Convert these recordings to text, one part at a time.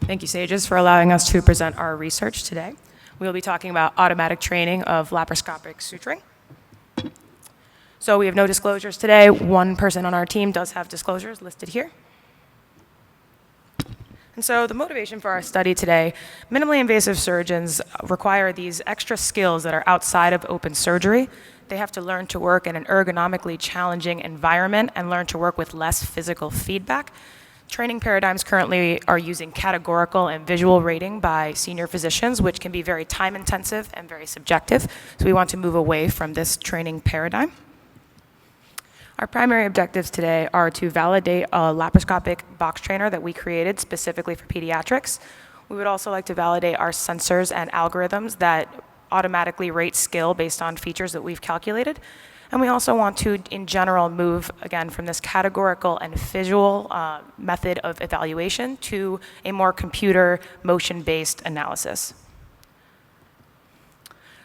Thank you, Sages, for allowing us to present our research today. We will be talking about automatic training of laparoscopic suturing. So we have no disclosures today. One person on our team does have disclosures listed here. And so the motivation for our study today, minimally invasive surgeons require these extra skills that are outside of open surgery. They have to learn to work in an ergonomically challenging environment and learn to work with less physical feedback. Training paradigms currently are using categorical and visual rating by senior physicians, which can be very time-intensive and very subjective. So we want to move away from this training paradigm. Our primary objectives today are to validate a laparoscopic box trainer that we created specifically for pediatrics. We would also like to validate our sensors and algorithms that automatically rate skill based on features that we've calculated. And we also want to, in general, move, again, from this categorical and visual method of evaluation to a more computer motion-based analysis.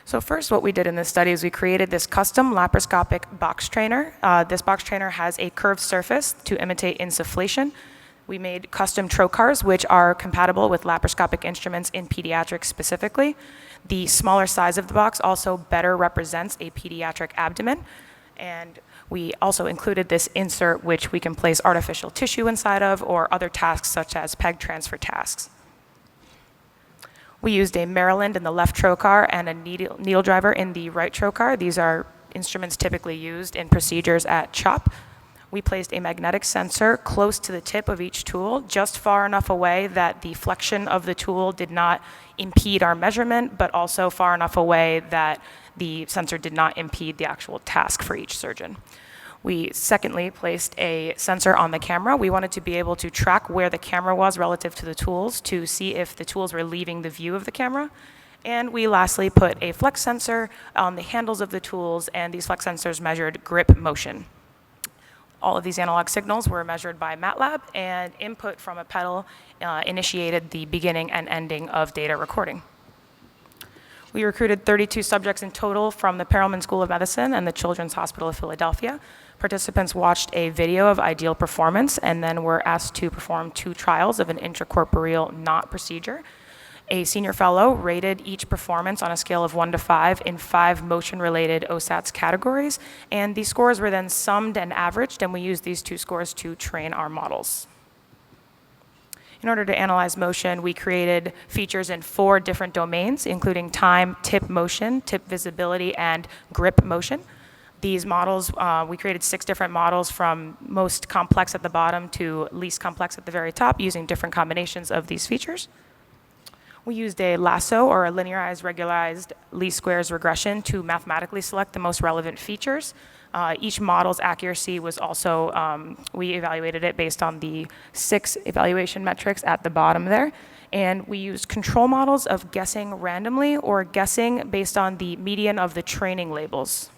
So first, what we did in this study is we created this custom laparoscopic box trainer. This box trainer has a curved surface to imitate insufflation. We made custom trocars, which are compatible with laparoscopic instruments in pediatrics specifically. The smaller size of the box also better represents a pediatric abdomen. And we also included this insert, which we can place artificial tissue inside of, or other tasks such as peg transfer tasks. We used a Maryland in the left trocar and a needle driver in the right trocar. These are instruments typically used in procedures at CHOP. We placed a magnetic sensor close to the tip of each tool, just far enough away that the flexion of the tool did not impede our measurement, but also far enough away that the sensor did not impede the actual task for each surgeon. We secondly placed a sensor on the camera. We wanted to be able to track where the camera was relative to the tools to see if the tools were leaving the view of the camera. And we lastly put a flex sensor on the handles of the tools, and these flex sensors measured grip motion. All of these analog signals were measured by MATLAB, and input from a pedal initiated the beginning and ending of data recording. We recruited 32 subjects in total from the Perelman School of Medicine and the Children's Hospital of Philadelphia. Participants watched a video of ideal performance and then were asked to perform 2 trials of an intracorporeal knot procedure. A senior fellow rated each performance on a scale of 1 to 5 in 5 motion-related OSATS categories, and these scores were then summed and averaged, and we used these 2 scores to train our models. In order to analyze motion, we created features in 4 different domains, including time, tip motion, tip visibility, and grip motion. These models, we created 6 different models from most complex at the bottom to least complex at the very top, using different combinations of these features. We used a lasso, or a linearized regularized least squares regression, to mathematically select the most relevant features. Each model's accuracy was also, we evaluated it based on the 6 evaluation metrics at the bottom there. And we used control models of guessing randomly or guessing based on the median of the training labels.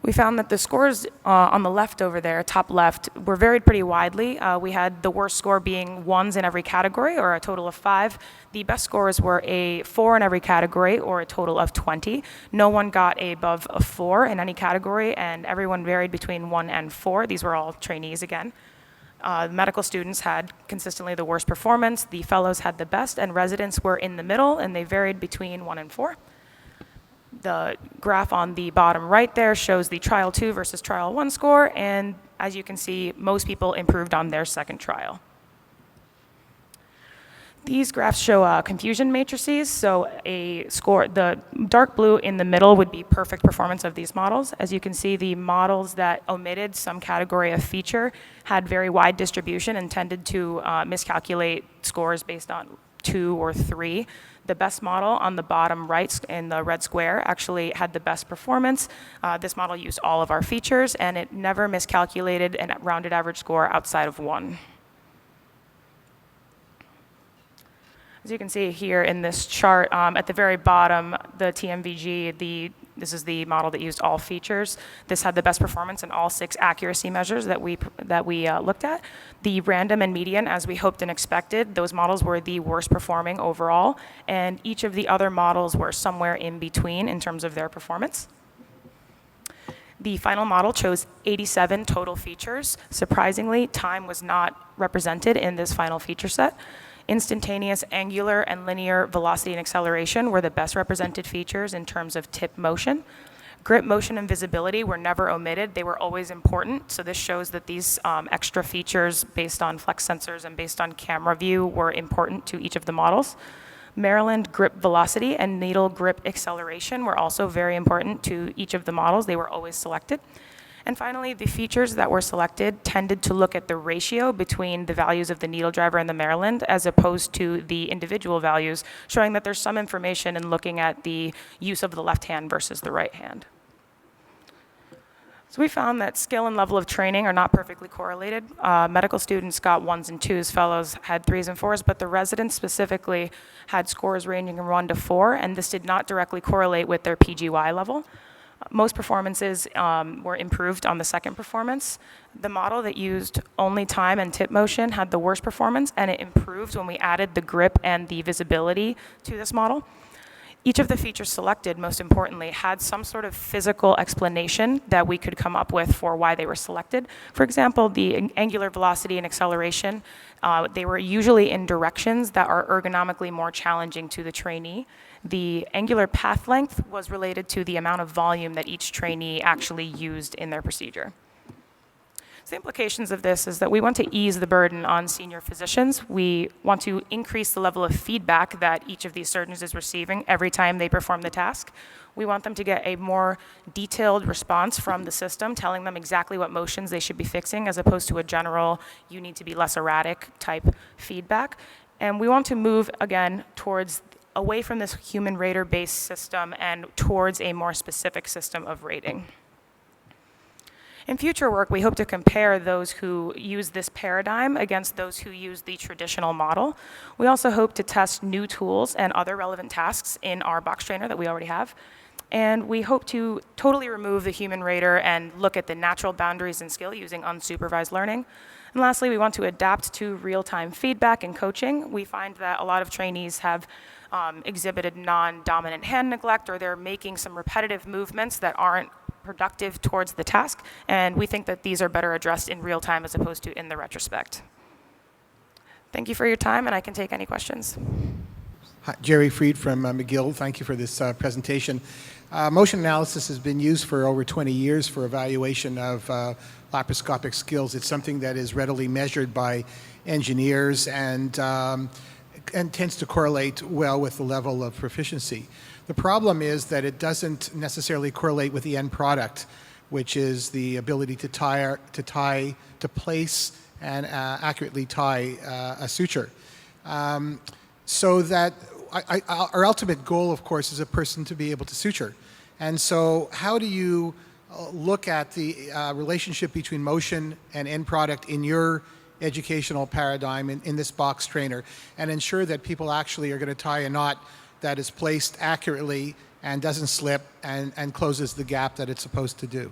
We found that the scores on the left over there, top left, were varied pretty widely. We had the worst score being 1s in every category, or a total of 5. The best scores were a 4 in every category, or a total of 20. No one got above a 4 in any category, and everyone varied between 1 and 4. These were all trainees again. Medical students had consistently the worst performance. The fellows had the best, and residents were in the middle, and they varied between 1 and 4. The graph on the bottom right there shows the trial 2 versus trial 1 score, and as you can see, most people improved on their second trial. These graphs show confusion matrices, so a score, the dark blue in the middle would be perfect performance of these models. As you can see, the models that omitted some category of feature had very wide distribution and tended to miscalculate scores based on 2 or 3. The best model on the bottom right in the red square actually had the best performance. This model used all of our features, and it never miscalculated a rounded average score outside of 1. As you can see here in this chart, at the very bottom, the TMVG, this is the model that used all features. This had the best performance in all 6 accuracy measures that we looked at. The random and median, as we hoped and expected, those models were the worst performing overall, and each of the other models were somewhere in between in terms of their performance. The final model chose 87 total features. Surprisingly, time was not represented in this final feature set. Instantaneous angular and linear velocity and acceleration were the best represented features in terms of tip motion. Grip motion and visibility were never omitted. They were always important. So this shows that these extra features based on flex sensors and based on camera view were important to each of the models. Maryland grip velocity and needle grip acceleration were also very important to each of the models. They were always selected. And finally, the features that were selected tended to look at the ratio between the values of the needle driver and the Maryland as opposed to the individual values, showing that there's some information in looking at the use of the left hand versus the right hand. So we found that skill and level of training are not perfectly correlated. Medical students got 1s and 2s, fellows had 3s and 4s, but the residents specifically had scores ranging from 1 to 4, and this did not directly correlate with their PGY level. Most performances were improved on the second performance. The model that used only time and tip motion had the worst performance, and it improved when we added the grip and the visibility to this model. Each of the features selected, most importantly, had some sort of physical explanation that we could come up with for why they were selected. For example, the angular velocity and acceleration, they were usually in directions that are ergonomically more challenging to the trainee. The angular path length was related to the amount of volume that each trainee actually used in their procedure. So the implications of this is that we want to ease the burden on senior physicians. We want to increase the level of feedback that each of these surgeons is receiving every time they perform the task. We want them to get a more detailed response from the system, telling them exactly what motions they should be fixing, as opposed to a general, you need to be less erratic type feedback. And we want to move, again, away from this human rater-based system and towards a more specific system of rating. In future work, we hope to compare those who use this paradigm against those who use the traditional model. We also hope to test new tools and other relevant tasks in our box trainer that we already have. And we hope to totally remove the human rater and look at the natural boundaries in skill using unsupervised learning. And lastly, we want to adapt to real-time feedback and coaching. We find that a lot of trainees have exhibited non-dominant hand neglect, or they're making some repetitive movements that aren't productive towards the task, and we think that these are better addressed in real time as opposed to in the retrospect. Thank you for your time, and I can take any questions. Hi, Jerry Freed from McGill. Thank you for this presentation. Motion analysis has been used for over 20 years for evaluation of laparoscopic skills. It's something that is readily measured by engineers and tends to correlate well with the level of proficiency. The problem is that it doesn't necessarily correlate with the end product, which is the ability to place and accurately tie a suture. So that our ultimate goal, of course, is a person to be able to suture. And so how do you look at the relationship between motion and end product in your educational paradigm in this box trainer, and ensure that people actually are going to tie a knot that is placed accurately and doesn't slip and closes the gap that it's supposed to do?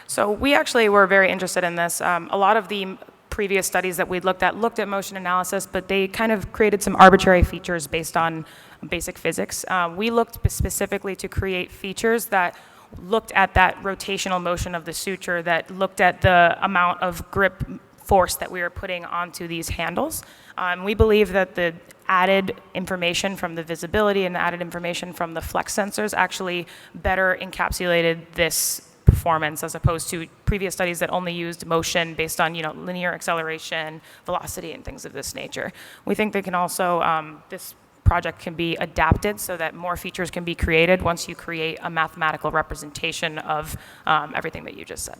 So we actually were very interested in this. A lot of the previous studies that we'd looked at motion analysis, but they kind of created some arbitrary features based on basic physics. We looked specifically to create features that looked at that rotational motion of the suture, that looked at the amount of grip force that we were putting onto these handles. We believe that the added information from the visibility and the added information from the flex sensors actually better encapsulated this performance as opposed to previous studies that only used motion based on linear acceleration, velocity, and things of this nature. We think they can also, this project can be adapted so that more features can be created once you create a mathematical representation of everything that you just said.